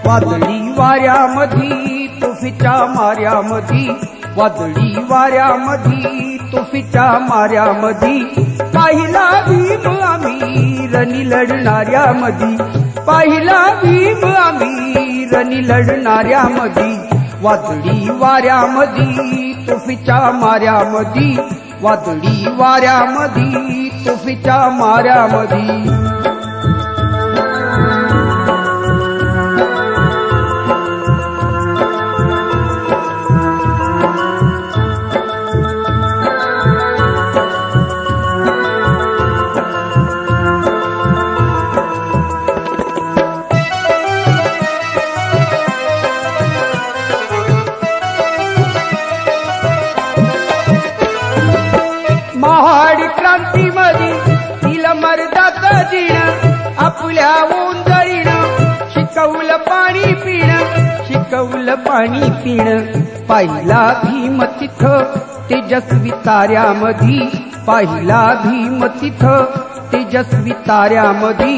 वादळी वाऱ्यामधी तुफीच्या माऱ्यामधी वादळी वाऱ्यामधी तुफीच्या माऱ्यामधी पाहिला भीम आम्ही रणी लढणाऱ्यामधी पाहिला भीम आम्ही रणी लढणाऱ्यामधी वादळी वाऱ्यामधी तुफीच्या माऱ्यामधी वादळी वाऱ्यामधी तुफीच्या माऱ्यामधी महाड क्रांती मधी तिला मर्दाचं जीण आपल्या ओंजळीनं शिकवलं पाणी पिणं पाहिला भीम तिथं तेजस्वी ताऱ्यामधी पाहिला भीम तिथं तेजस्वी ताऱ्यामधी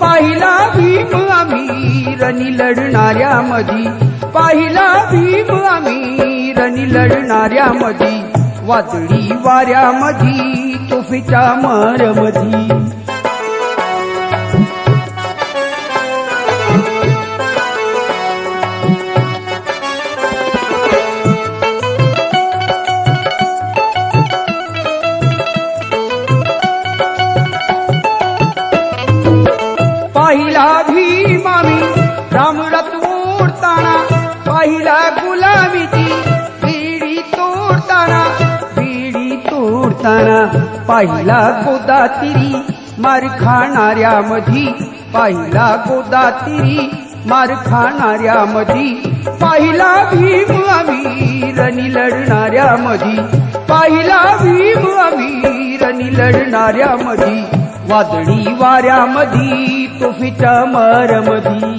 पाहिला भीम आम्ही रणी लढणाऱ्यामधी पाहिला भीम आम्ही रणी लढणाऱ्यामधी वादळी वाऱ्यामधी तुफीच्या माऱ्यामधी पाहिला भीम आम्ही रामरथ ओढताना पाहिला गुलामीची बीडी तोडताना पाहिला गोदातिरी मार खाणाऱ्यामधी पाहिला गोदातिरी मार खाणाऱ्यामधी पाहिला भीम आम्ही रणी लढणाऱ्यामधी पाहिला भीम आम्ही रणी लढणाऱ्यामधी वादळी वाऱ्यामधी तुफीच्या माऱ्यामधी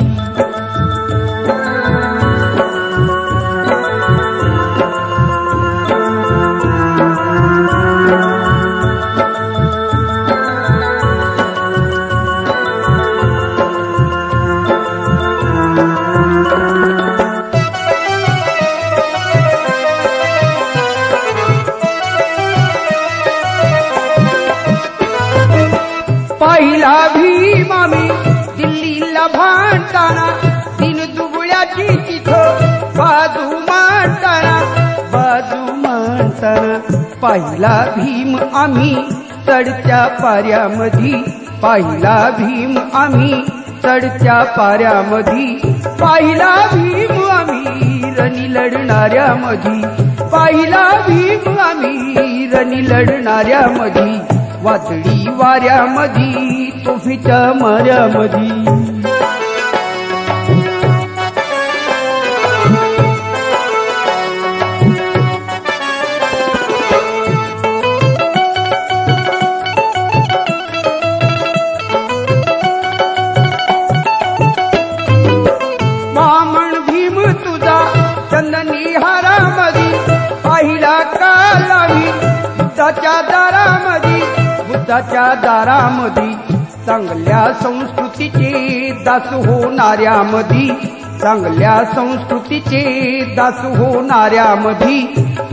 पाहिला भीम आम्ही दिल्लीला भांडताना तीन दुबळ्याची तिथं बाजू मांडताना पाहिला भीम आम्ही चढत्या पाऱ्यामधी पाहिला भीम आम्ही चढत्या पाऱ्यामधी पाहिला भीम आम्ही रणी लढणाऱ्यामधी पाहिला भीम आम्ही रणी लढणाऱ्यामधी वादळी वाऱ्यामधी तुफीच्या माऱ्यामधी बामण भीम तुझा चंदनी हारामधी पाहिला कालावी बुद्धाच्या दारामधी चांगल्या संस्कृतीचे दास होणाऱ्यामधी चांगल्या संस्कृतीचे दास होणाऱ्यामधी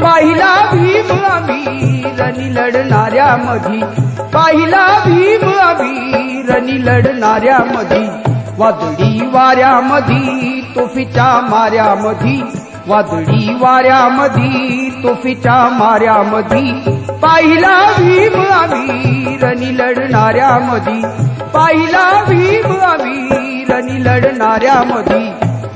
पाहिला भीम आम्ही रणी लढणाऱ्यामधी पाहिला भीम आम्ही रणी लढणाऱ्यामधी वादळी वाऱ्यामधी तुफीच्या माऱ्यामधी वादळी वाऱ्यामधी तुफीच्या माऱ्यामधी पाहिला भीम आम्ही रणी लढणाऱ्यामधी पाहिला भीम आम्ही रणी लढणाऱ्यामधी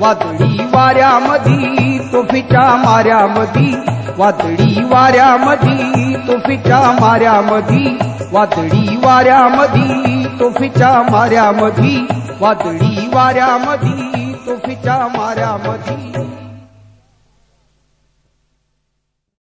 वादळी वाऱ्यामधी तुफीच्या माऱ्यामधी वादळी वाऱ्यामधी तुफीच्या माऱ्यामधी वादळी वाऱ्यामधी तुफीच्या माऱ्यामधी वादळी वाऱ्यामधी तुफीच्या माऱ्यामधी